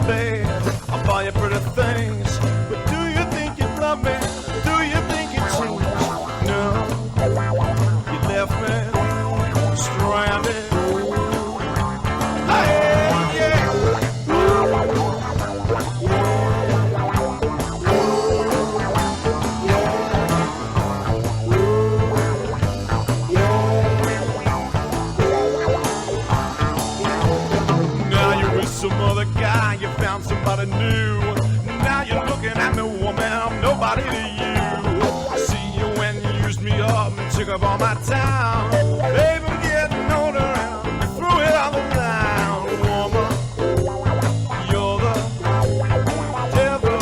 bed, I'll buy you pretty things. But do you think you love me? Do you think you changed? No, you left me stranded. Somebody new. Now you're looking at me, woman, I'm nobody to you. I see you when you used me up and took up all my time. Baby, I'm getting older and threw it all around. Woman, you're the devil.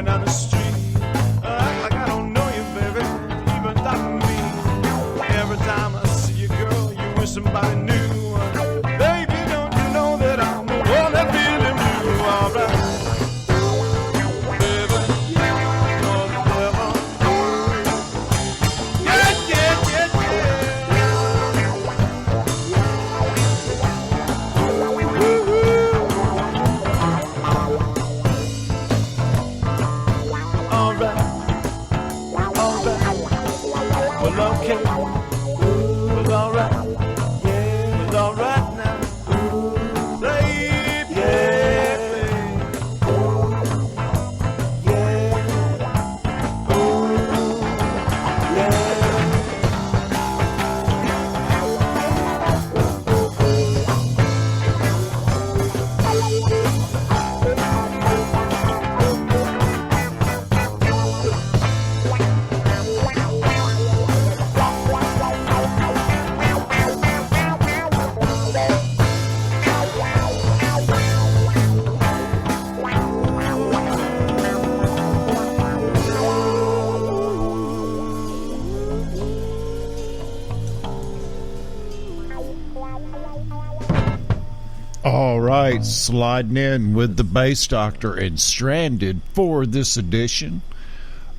Down the street, act like I don't know you, baby, even talk to me. Every time I see you, girl, you wish somebody knew. Baby, don't you know that I'm the one that really knew? All right, baby, you're the devil. Yeah, yeah, yeah, okay, well, alright, yeah, well, alright now, babe, yeah, yeah, ooh, yeah. All right, sliding in with the Bass Doctor and Stranded for this edition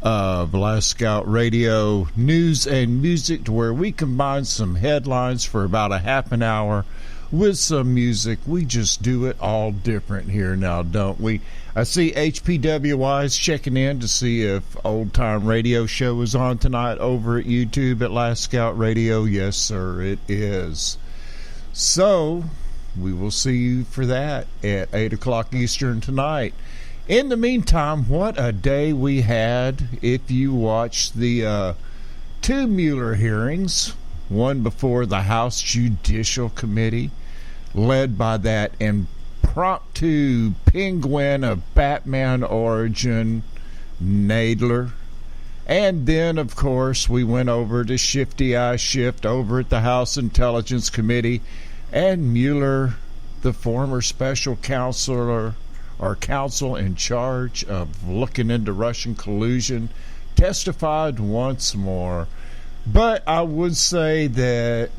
of Last Scout Radio News and Music, to where we combine some headlines for about a half an hour with some music. We just do it all different here now, don't we? I see HPWI's checking in to see if Old Time Radio Show is on tonight over at YouTube at Last Scout Radio. Yes, sir, it is. So we will see you for that at 8 o'clock Eastern tonight. In the meantime, what a day we had. If you watched the two Mueller hearings, one before the House Judicial Committee, led by that impromptu penguin of Batman origin, Nadler. And then, of course, we went over to Shifty Eye Shift over at the House Intelligence Committee, and Mueller, the former special counselor or counsel in charge of looking into Russian collusion, testified once more. But I would say that,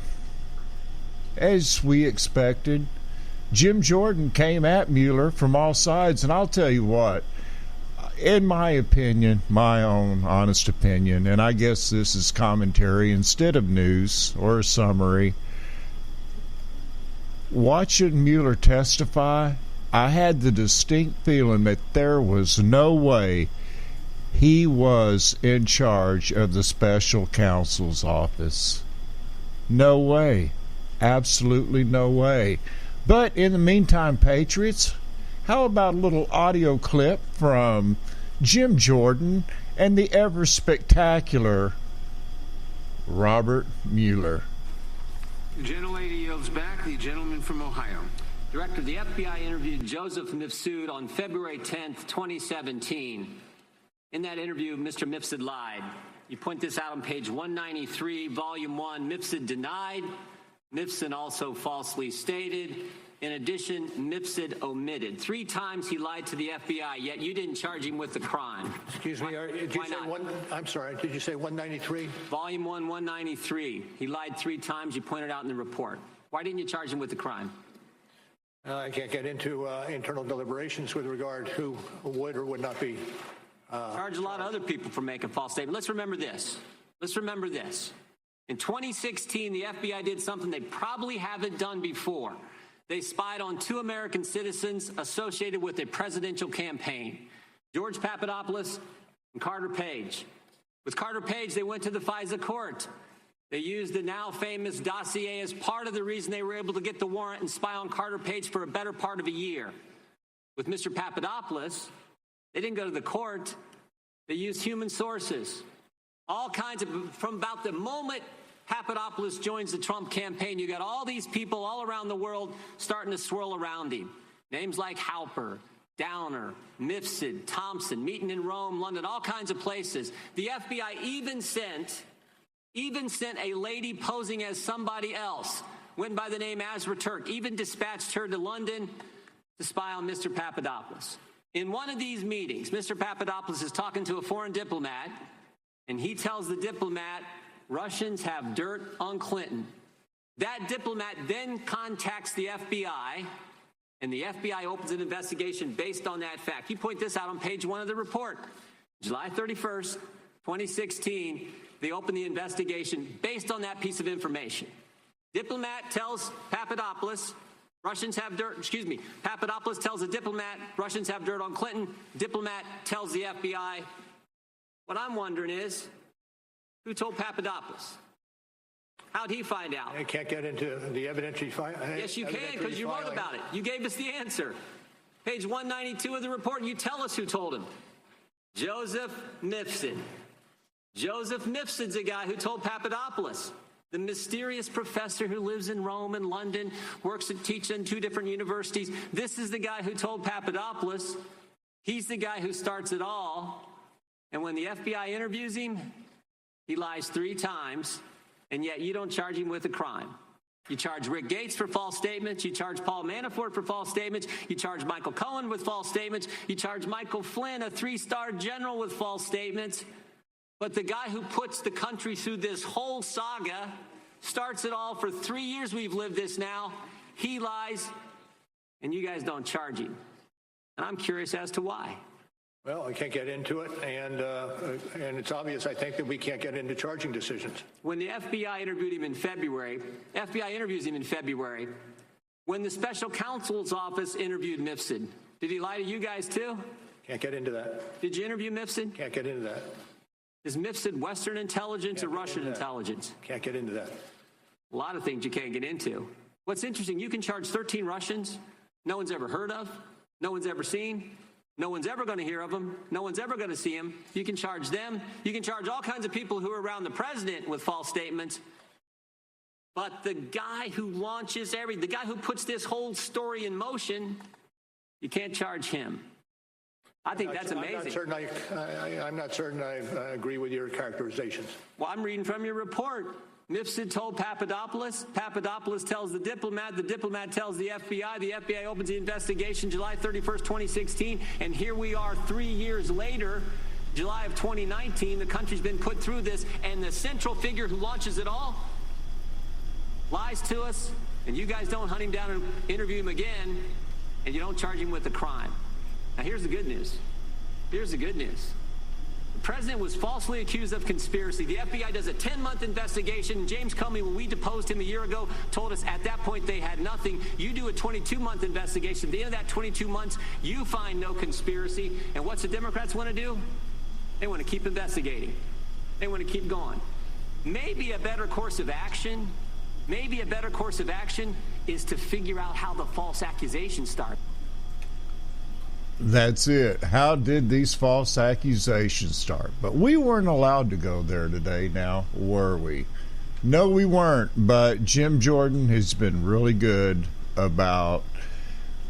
as we expected, Jim Jordan came at Mueller from all sides. And I'll tell you what, in my opinion, my own honest opinion, and I guess this is commentary instead of news or a summary, watching Mueller testify, I had the distinct feeling that there was no way he was in charge of the special counsel's office. No way. Absolutely no way. But in the meantime, Patriots, how about a little audio clip from Jim Jordan and the ever spectacular Robert Mueller? The gentlelady yields back. The gentleman from Ohio. Director, the FBI interviewed Joseph Mifsud on February 10th, 2017. In that interview, Mr. Mifsud lied. You point this out on page 193, volume 1. Mifsud denied. Mifsud also falsely stated. In addition, Mifsud omitted. 3 times he lied to the FBI, yet you didn't charge him with the crime. Excuse me, did you say I'm sorry, did you say 193? Volume 1, 193. He lied 3 times. You pointed out in the report. Why didn't you charge him with the crime? I can't get into internal deliberations with regard who would or would not be. Charge a lot of other people for making false statements. Let's remember this. In 2016, the FBI did something they probably haven't done before. They spied on 2 American citizens associated with a presidential campaign, George Papadopoulos and Carter Page. With Carter Page, they went to the FISA court. They used the now famous dossier as part of the reason they were able to get the warrant and spy on Carter Page for a better part of a year. With Mr. Papadopoulos, they didn't go to the court. They used human sources. All kinds of, from about the moment Papadopoulos joins the Trump campaign, you got all these people all around the world starting to swirl around him. Names like Halper, Downer, Mifsud, Thompson, meeting in Rome, London, all kinds of places. The FBI even sent a lady posing as somebody else, went by the name Azra Turk, even dispatched her to London to spy on Mr. Papadopoulos. In one of these meetings, Mr. Papadopoulos is talking to a foreign diplomat, and he tells the diplomat, Russians have dirt on Clinton. That diplomat then contacts the FBI, and the FBI opens an investigation based on that fact. You point this out on page 1 of the report. July 31st, 2016, they open the investigation based on that piece of information. Diplomat tells Papadopoulos, Papadopoulos tells the diplomat, Russians have dirt on Clinton. Diplomat tells the FBI. What I'm wondering is, who told Papadopoulos? How'd he find out? I can't get into the evidentiary file. Yes, you can, because you wrote about it. You gave us the answer. Page 192 of the report, you tell us who told him. Joseph Mifsud. Joseph Mifsud's a guy who told Papadopoulos. The mysterious professor who lives in Rome and London, teaches in 2 different universities. This is the guy who told Papadopoulos. He's the guy who starts it all. And when the FBI interviews him, he lies 3 times, and yet you don't charge him with a crime. You charge Rick Gates for false statements. You charge Paul Manafort for false statements. You charge Michael Cohen with false statements. You charge Michael Flynn, a 3-star general, with false statements. But the guy who puts the country through this whole saga, starts it all for 3 years we've lived this now, he lies, and you guys don't charge him. And I'm curious as to why. Well, I can't get into it, and it's obvious, I think, that we can't get into charging decisions. When the FBI interviewed him in February, FBI interviews him in February, when the special counsel's office interviewed Mifsud, did he lie to you guys too? Can't get into that. Did you interview Mifsud? Can't get into that. Is Mifsud Western intelligence or Russian intelligence? Can't get into that. A lot of things you can't get into. What's interesting, you can charge 13 Russians no one's ever heard of, no one's ever seen, no one's ever going to hear of them, no one's ever going to see them. You can charge them. You can charge all kinds of people who are around the president with false statements. But the guy who launches the guy who puts this whole story in motion, you can't charge him. I think that's amazing. I'm not certain I agree with your characterizations. Well, I'm reading from your report. Mifsud told Papadopoulos. Papadopoulos tells the diplomat tells the FBI opens the investigation July 31st, 2016, and here we are 3 years later, July of 2019, the country's been put through this, and the central figure who launches it all lies to us, and you guys don't hunt him down and interview him again, and you don't charge him with a crime. Now, here's the good news. The president was falsely accused of conspiracy. The FBI does a 10-month investigation. James Comey, when we deposed him a year ago, told us at that point they had nothing. You do a 22-month investigation. At the end of that 22 months, you find no conspiracy. And what's the Democrats want to do? They want to keep investigating. They want to keep going. Maybe a better course of action is to figure out how the false accusations start. That's it. How did these false accusations start? But we weren't allowed to go there today now, were we? No, we weren't. But Jim Jordan has been really good about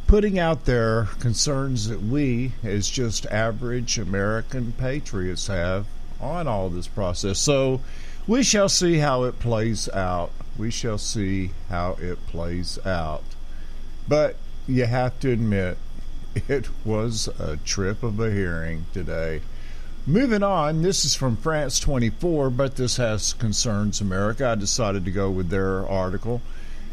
putting out there concerns that we, as just average American patriots, have on all this process. So we shall see how it plays out. We shall see how it plays out. But you have to admit, it was a trip of a hearing today. Moving on, this is from France 24, but this has concerns America. I decided to go with their article.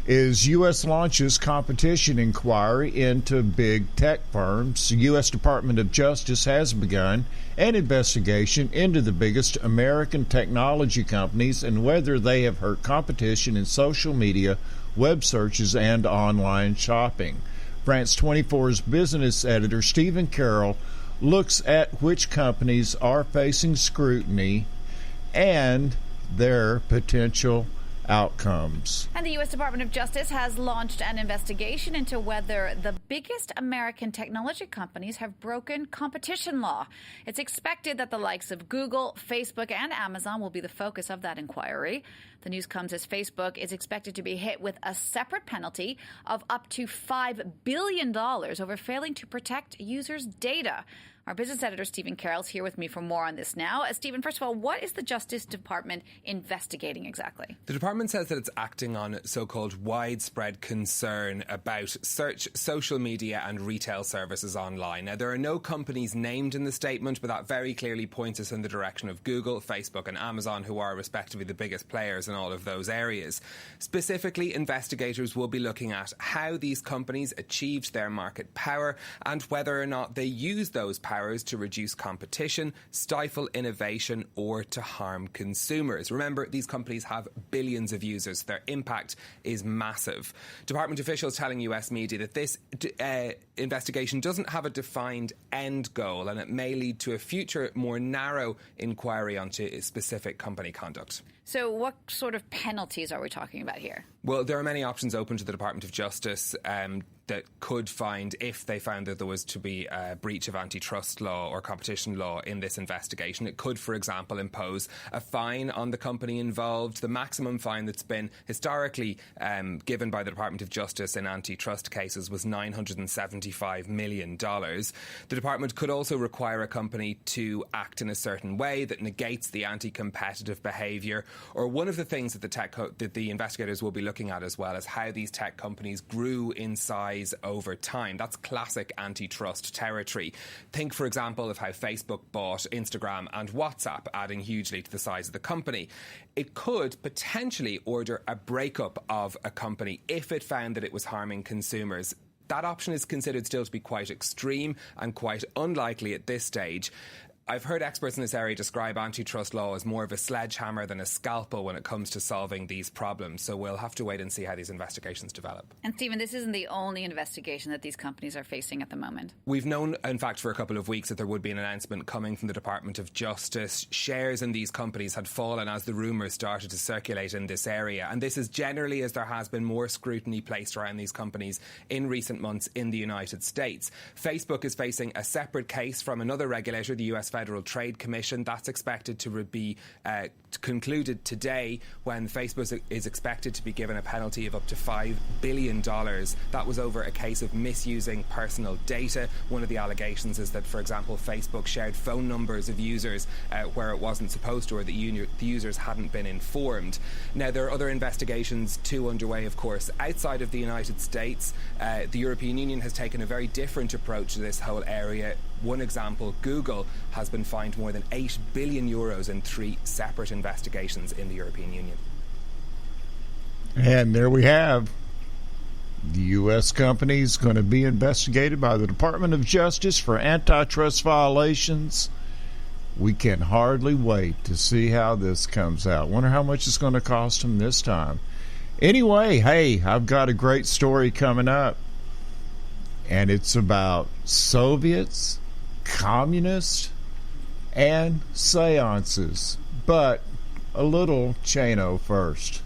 Is U.S. launches competition inquiry into big tech firms. The U.S. Department of Justice has begun an investigation into the biggest American technology companies and whether they have hurt competition in social media, web searches, and online shopping. France 24's business editor, Stephen Carroll, looks at which companies are facing scrutiny and their potential outcomes. And the U.S. Department of Justice has launched an investigation into whether the biggest American technology companies have broken competition law. It's expected that the likes of Google, Facebook, and Amazon will be the focus of that inquiry. The news comes as Facebook is expected to be hit with a separate penalty of up to $5 billion over failing to protect users' data. Our business editor, Stephen Carroll, is here with me for more on this now. Stephen, first of all, what is the Justice Department investigating exactly? The department says that it's acting on so-called widespread concern about search, social media and retail services online. Now, there are no companies named in the statement, but that very clearly points us in the direction of Google, Facebook and Amazon, who are respectively the biggest players in all of those areas. Specifically, investigators will be looking at how these companies achieved their market power and whether or not they use those powers to reduce competition, stifle innovation, or to harm consumers. Remember, these companies have billions of users. Their impact is massive. Department officials telling US media that this investigation doesn't have a defined end goal, and it may lead to a future, more narrow inquiry onto specific company conduct. So what sort of penalties are we talking about here? Well, there are many options open to the Department of Justice that could find, if they found that there was to be a breach of antitrust law or competition law in this investigation. It could, for example, impose a fine on the company involved. The maximum fine that's been historically given by the Department of Justice in antitrust cases was $975 million. The department could also require a company to act in a certain way that negates the anti-competitive behaviour. Or one of the things that the investigators will be looking at as well is how these tech companies grew in size over time. That's classic antitrust territory. Think, for example, of how Facebook bought Instagram and WhatsApp, adding hugely to the size of the company. It could potentially order a breakup of a company if it found that it was harming consumers. That option is considered still to be quite extreme and quite unlikely at this stage. I've heard experts in this area describe antitrust law as more of a sledgehammer than a scalpel when it comes to solving these problems. So we'll have to wait and see how these investigations develop. And Stephen, this isn't the only investigation that these companies are facing at the moment. We've known, in fact, for a couple of weeks that there would be an announcement coming from the Department of Justice. Shares in these companies had fallen as the rumours started to circulate in this area. And this is generally as there has been more scrutiny placed around these companies in recent months in the United States. Facebook is facing a separate case from another regulator, the US Federal Trade Commission. That's expected to be concluded today, when Facebook is expected to be given a penalty of up to $5 billion. That was over a case of misusing personal data. One of the allegations is that, for example, Facebook shared phone numbers of users where it wasn't supposed to, or the users hadn't been informed. Now, there are other investigations too underway, of course, outside of the United States. The European Union has taken a very different approach to this whole area. One example, Google has been fined more than €8 billion in 3 separate investigations in the European Union. And there we have the U.S. companies going to be investigated by the Department of Justice for antitrust violations. We can hardly wait to see how this comes out. Wonder how much it's going to cost them this time. Anyway, hey, I've got a great story coming up. And it's about Soviets, communists, and seances. But a little Chano first.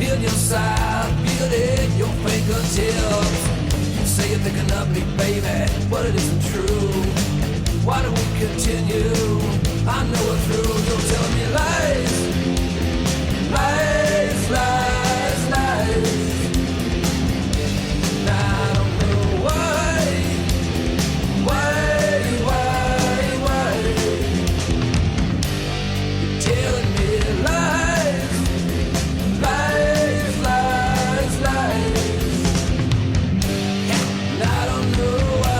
In your side, feel it in your fingertips. You say you're thinking of me, baby, but it isn't true. Why do we continue? I know it's true. You're telling me lies, lies, lies, lies. And I don't know why. You're telling me lies. Lies, lies, lies. And I don't know why.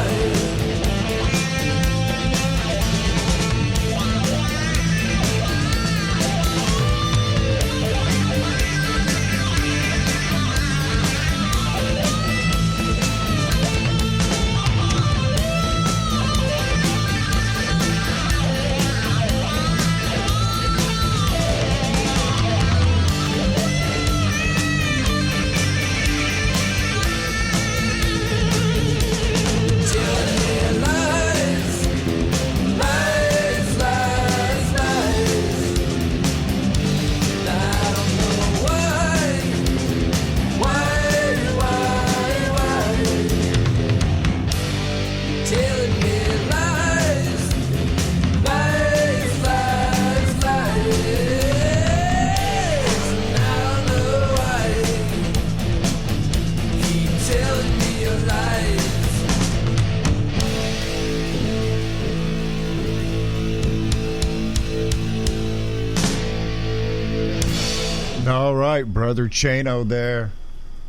All right, Brother Chano there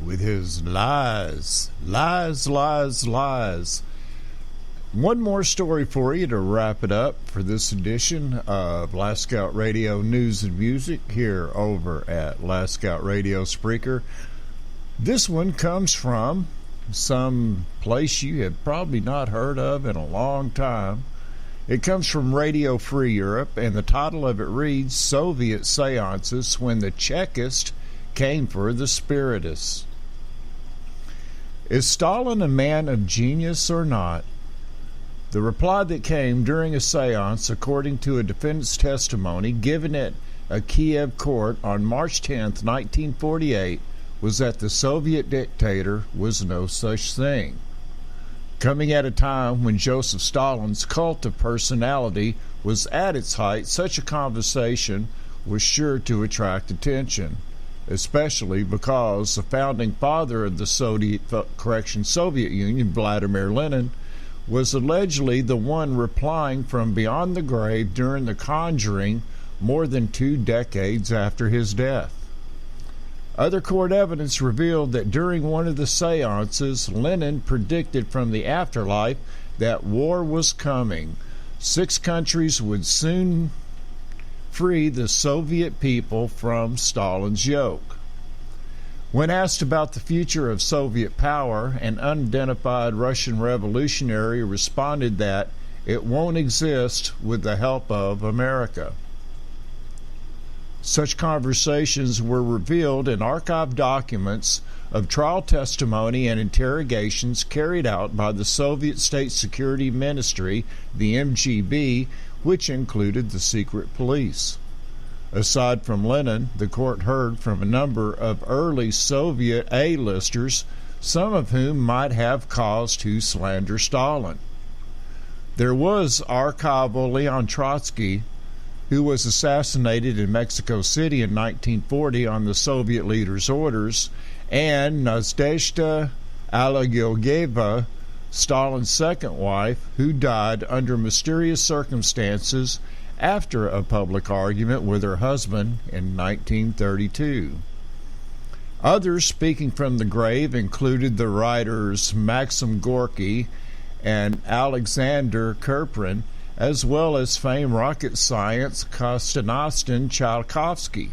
with his lies, lies, lies, lies. One more story for you to wrap it up for this edition of Last Scout Radio News and Music here over at Last Scout Radio Spreaker. This one comes from some place you have probably not heard of in a long time. It comes from Radio Free Europe, and the title of it reads, Soviet Seances When the Chekists Came for the Spiritists. Is Stalin a man of genius or not? The reply that came during a seance, according to a defendant's testimony given at a Kiev court on March 10, 1948, was that the Soviet dictator was no such thing. Coming at a time when Joseph Stalin's cult of personality was at its height, such a conversation was sure to attract attention, especially because the founding father of the Soviet Union, Vladimir Lenin, was allegedly the one replying from beyond the grave during The Conjuring more than 2 decades after his death. Other court evidence revealed that during one of the seances, Lenin predicted from the afterlife that war was coming. 6 countries would soon free the Soviet people from Stalin's yoke. When asked about the future of Soviet power, an unidentified Russian revolutionary responded that it won't exist with the help of America. Such conversations were revealed in archived documents of trial testimony and interrogations carried out by the Soviet State Security Ministry, the MGB, which included the secret police. Aside from Lenin, the court heard from a number of early Soviet A-listers, some of whom might have cause to slander Stalin. There was archival Leon Trotsky, who was assassinated in Mexico City in 1940 on the Soviet leader's orders, and Nadezhda Alexeyeva, Stalin's second wife, who died under mysterious circumstances after a public argument with her husband in 1932. Others speaking from the grave included the writers Maxim Gorky and Alexander Kurprin, as well as famed rocket science Konstantin Tsiolkovsky.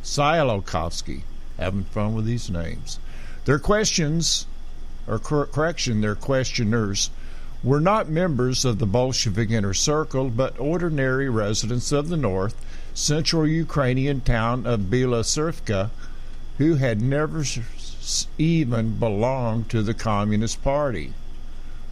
Tsiolkovsky. Having fun with these names. Their questions, or correction, their questioners, were not members of the Bolshevik inner circle, but ordinary residents of the north, central Ukrainian town of Bila Tserivka, who had never even belonged to the Communist Party.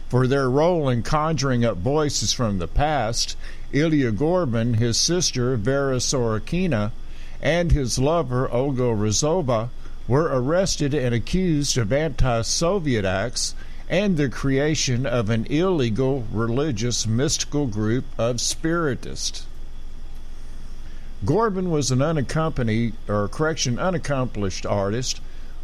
For their role in conjuring up voices from the past, Ilya Gorbin, his sister Vera Sorokina, and his lover Olga Rozova were arrested and accused of anti-Soviet acts and the creation of an illegal religious mystical group of spiritists. Gorbin was an unaccomplished artist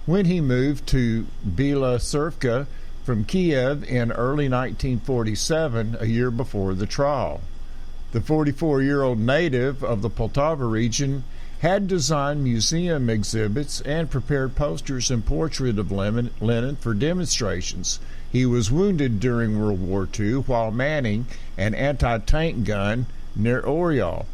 when he moved to Bila Tserivka from Kiev in early 1947, a year before the trial. The 44-year-old native of the Poltava region had designed museum exhibits and prepared posters and portraits of Lenin for demonstrations. He was wounded during World War II while manning an anti-tank gun near Oryol.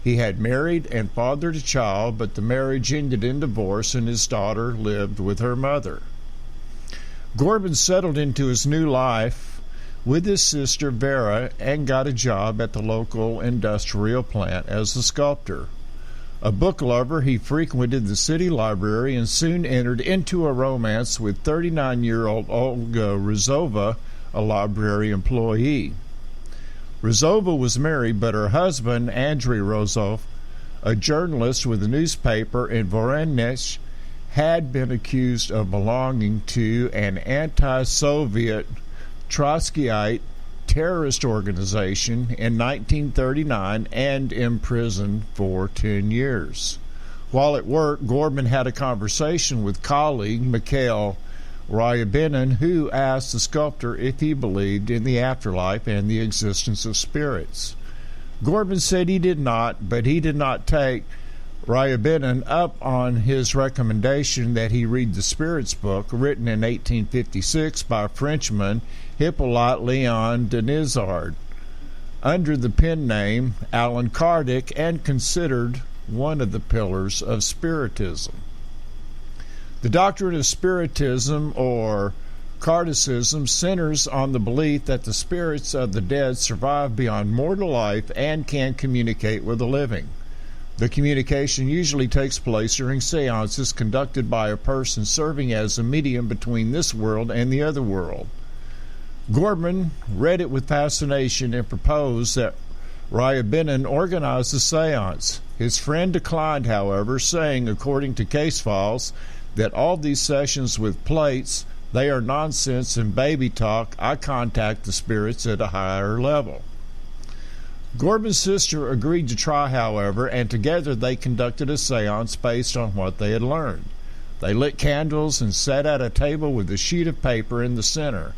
He had married and fathered a child, but the marriage ended in divorce and his daughter lived with her mother. Gorbin settled into his new life with his sister Vera and got a job at the local industrial plant as a sculptor. A book lover, he frequented the city library and soon entered into a romance with 39-year-old Olga Rozova, a library employee. Rozova was married, but her husband, Andrei Rozov, a journalist with a newspaper in Voronezh, had been accused of belonging to an anti-Soviet Trotskyite terrorist organization in 1939 and imprisoned for 10 years. While at work, Gorbin had a conversation with colleague Mikhail Ryabinin, who asked the sculptor if he believed in the afterlife and the existence of spirits. Gorbin said he did not, but he did not take Ryabinin up on his recommendation that he read the Spirits book written in 1856 by Frenchman Hippolyte Léon Denisard under the pen name Allan Kardec and considered one of the pillars of Spiritism. The doctrine of Spiritism, or Kardecism, centers on the belief that the spirits of the dead survive beyond mortal life and can communicate with the living. The communication usually takes place during seances conducted by a person serving as a medium between this world and the other world. Gorbin read it with fascination and proposed that Ryabinin organize a seance. His friend declined, however, saying, according to case files, that all these sessions with plates, they are nonsense and baby talk. I contact the spirits at a higher level. Gorbin's sister agreed to try, however, and together they conducted a seance based on what they had learned. They lit candles and sat at a table with a sheet of paper in the center.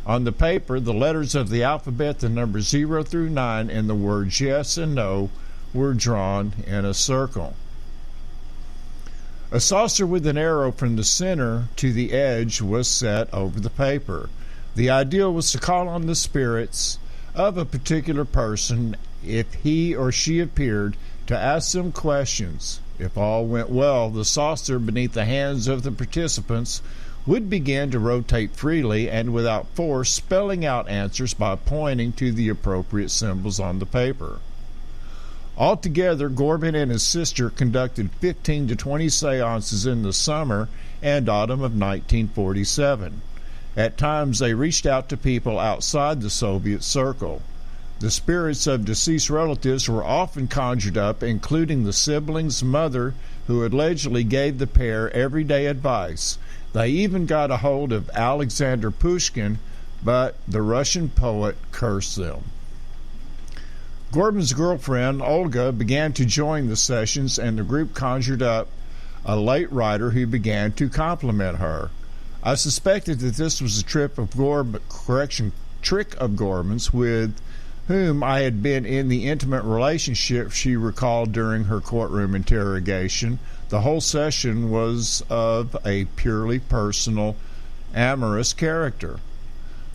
On the paper, the letters of the alphabet, the numbers 0 through 9, and the words yes and no were drawn in a circle. A saucer with an arrow from the center to the edge was set over the paper. The idea was to call on the spirits of a particular person if he or she appeared, to ask them questions. If all went well, the saucer beneath the hands of the participants would begin to rotate freely and without force, spelling out answers by pointing to the appropriate symbols on the paper. Altogether, Gorbin and his sister conducted 15 to 20 seances in the summer and autumn of 1947. At times, they reached out to people outside the Soviet circle. The spirits of deceased relatives were often conjured up, including the siblings' mother, who allegedly gave the pair everyday advice. They even got a hold of Alexander Pushkin, but the Russian poet cursed them. Gorbin's girlfriend, Olga, began to join the sessions, and the group conjured up a late writer who began to compliment her. I suspected that this was a trick of Gorbin's, with whom I had been in the intimate relationship she recalled during her courtroom interrogation. The whole session was of a purely personal, amorous character.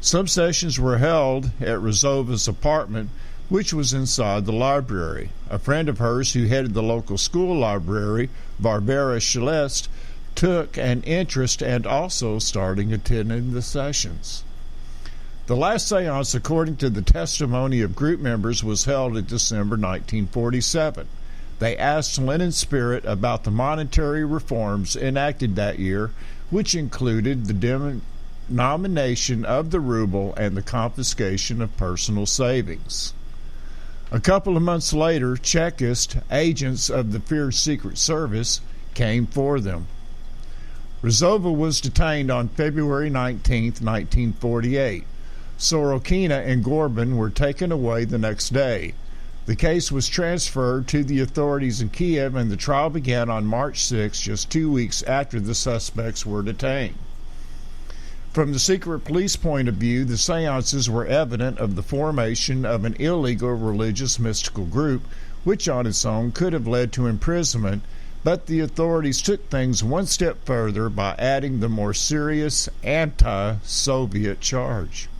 Some sessions were held at Rozova's apartment, which was inside the library. A friend of hers who headed the local school library, Barbara Celeste, took an interest and also started attending the sessions. The last seance, according to the testimony of group members, was held in December 1947. They asked Lenin's spirit about the monetary reforms enacted that year, which included the denomination of the ruble and the confiscation of personal savings. A couple of months later, Chekist agents of the Fierce Secret Service came for them. Rozova was detained on February 19, 1948. Sorokina and Gorbin were taken away the next day. The case was transferred to the authorities in Kiev, and the trial began on March 6, just 2 weeks after the suspects were detained. From the secret police point of view, the seances were evidence of the formation of an illegal religious mystical group, which on its own could have led to imprisonment, but the authorities took things one step further by adding the more serious anti-Soviet charge.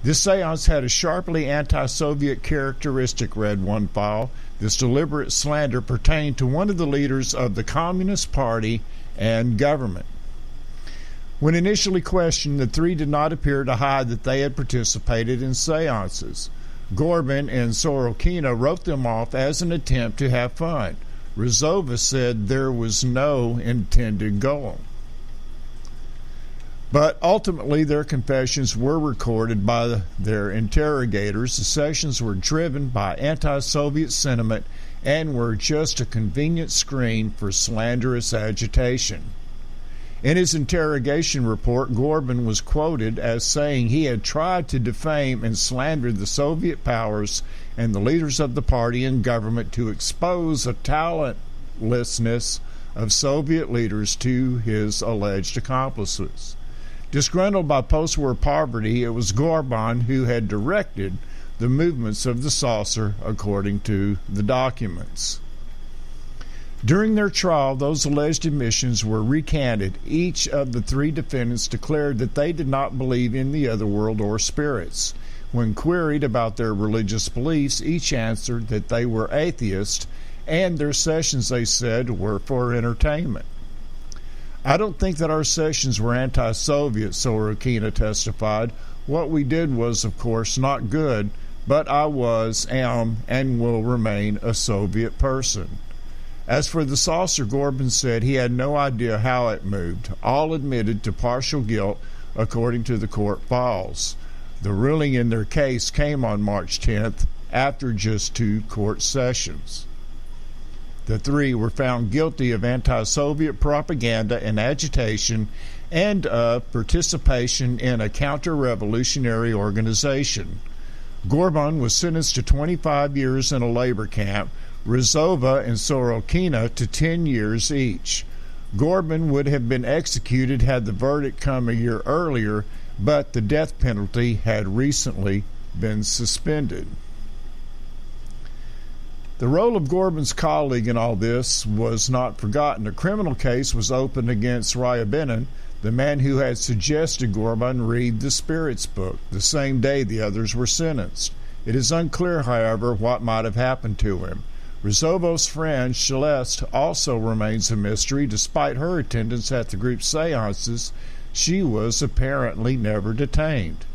This seance had a sharply anti-Soviet characteristic, read one file. This deliberate slander pertained to one of the leaders of the Communist Party and government. When initially questioned, the three did not appear to hide that they had participated in seances. Gorbin and Sorokina wrote them off as an attempt to have fun. Rozova said there was no intended goal. But ultimately, their confessions were recorded by their interrogators. The sessions were driven by anti-Soviet sentiment and were just a convenient screen for slanderous agitation. In his interrogation report, Gorbin was quoted as saying he had tried to defame and slander the Soviet powers and the leaders of the party and government to expose a talentlessness of Soviet leaders to his alleged accomplices. Disgruntled by post-war poverty, it was Gorbin who had directed the movements of the saucer, according to the documents. During their trial, those alleged admissions were recanted. Each of the three defendants declared that they did not believe in the other world or spirits. When queried about their religious beliefs, each answered that they were atheists, and their sessions, they said, were for entertainment. I don't think that our sessions were anti-Soviet, Sorokina testified. What we did was, of course, not good, but I was, am, and will remain a Soviet person. As for the saucer, Gorbin said he had no idea how it moved. All admitted to partial guilt, according to the court files. The ruling in their case came on March 10th, after just 2 court sessions. The three were found guilty of anti-Soviet propaganda and agitation and of participation in a counter-revolutionary organization. Gorbin was sentenced to 25 years in a labor camp, Rozova and Sorokina to 10 years each. Gorbin would have been executed had the verdict come a year earlier, but the death penalty had recently been suspended. The role of Gorbin's colleague in all this was not forgotten. A criminal case was opened against Ryabinin, the man who had suggested Gorbin read the Spirits book, the same day the others were sentenced. It is unclear, however, what might have happened to him. Rozova's friend, Celeste, also remains a mystery. Despite her attendance at the group's seances, she was apparently never detained.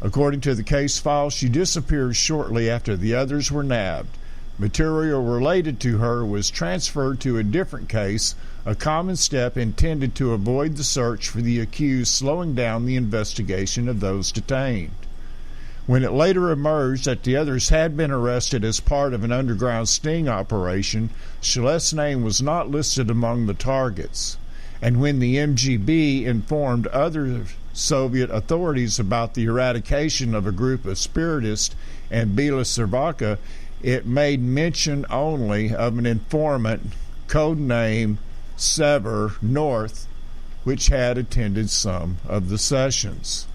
According to the case file, she disappeared shortly after the others were nabbed. Material related to her was transferred to a different case, a common step intended to avoid the search for the accused, slowing down the investigation of those detained. When it later emerged that the others had been arrested as part of an underground sting operation, Celeste's name was not listed among the targets. And when the MGB informed other Soviet authorities about the eradication of a group of spiritists and Bela Servaka, it made mention only of an informant, codename Sever North, which had attended some of the sessions.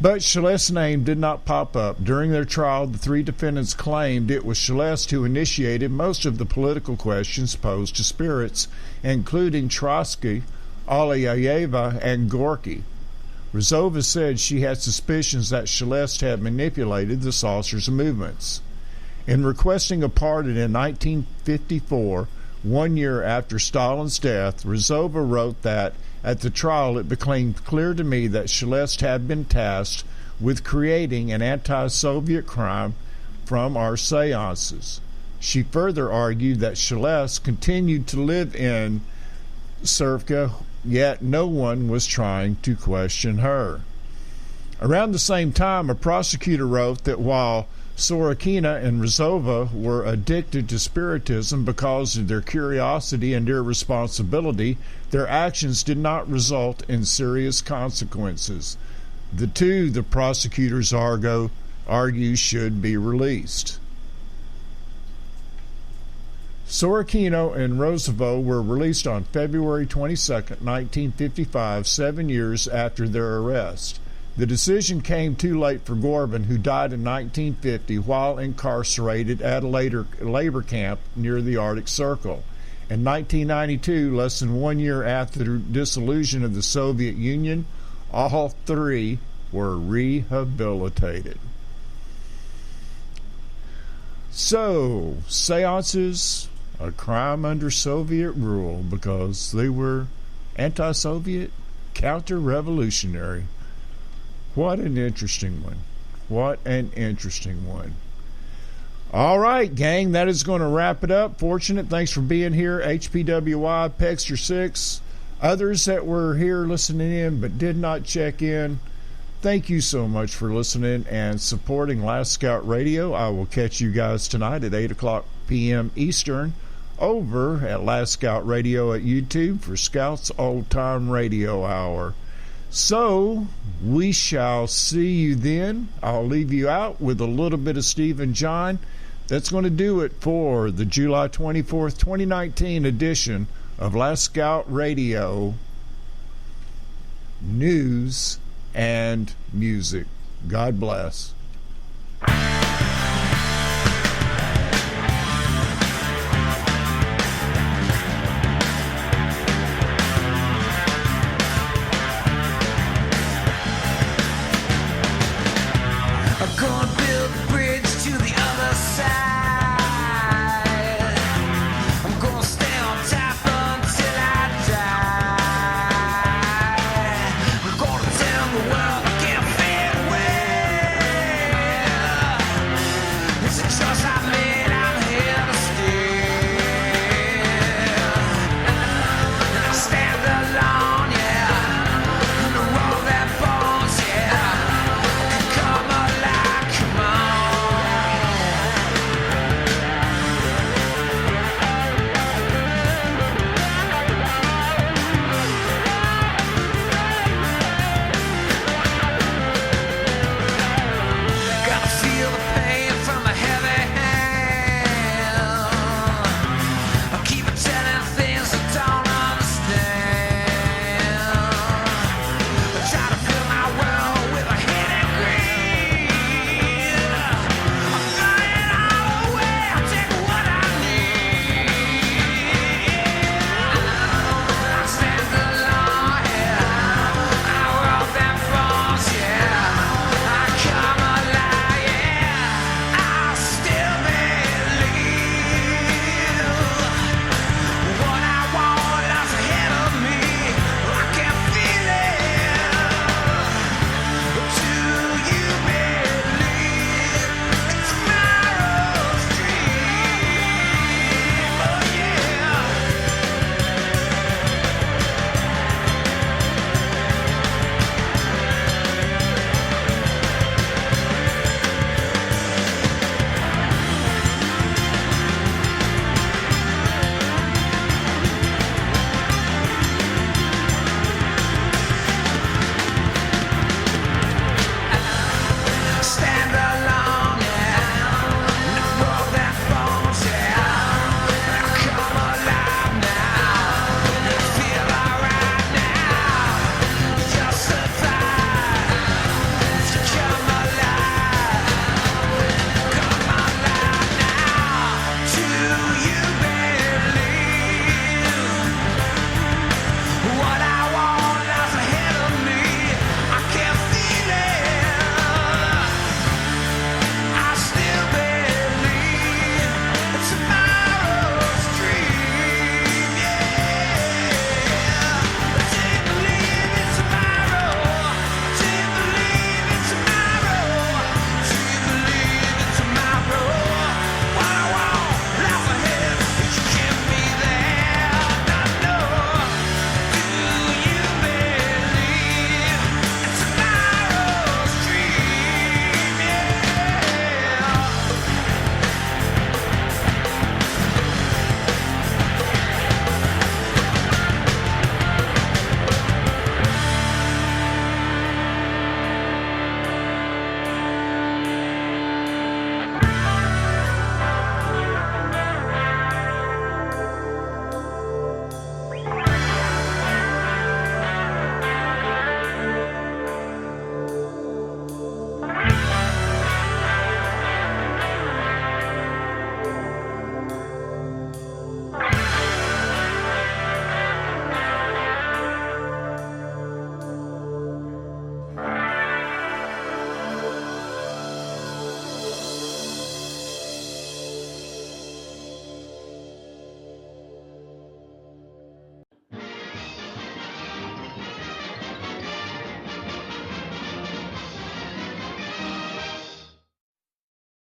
But Celeste's name did not pop up. During their trial, the three defendants claimed it was Celeste who initiated most of the political questions posed to spirits, including Trotsky, Alyayeva, and Gorky. Rizova said she had suspicions that Celeste had manipulated the saucer's movements. In requesting a pardon in 1954, 1 year after Stalin's death, Rizova wrote that, at the trial it became clear to me that Celeste had been tasked with creating an anti-Soviet crime from our seances. She further argued that Celeste continued to live in Srpska, yet no one was trying to question her. Around the same time, a prosecutor wrote that while Sorokina and Rizova were addicted to spiritism because of their curiosity and irresponsibility, their actions did not result in serious consequences. The two, the prosecutors argue, should be released. Sorokina and Roosevelt were released on February 22, 1955, 7 years after their arrest. The decision came too late for Gorbin, who died in 1950 while incarcerated at a labor camp near the Arctic Circle. In 1992, less than 1 year after the dissolution of the Soviet Union, all three were rehabilitated. So, seances, a crime under Soviet rule because they were anti-Soviet, counter-revolutionary. What an interesting one. What an interesting one. All right, gang, that is going to wrap it up. Fortunate, thanks for being here. HPWI, Pexter 6, others that were here listening in but did not check in, thank you so much for listening and supporting Last Scout Radio. I will catch you guys tonight at 8 o'clock p.m. Eastern over at Last Scout Radio at YouTube for Scouts Old Time Radio Hour. So, we shall see you then. I'll leave you out with a little bit of Stephen John. That's going to do it for the July 24th, 2019 edition of Last Scout Radio News and Music. God bless.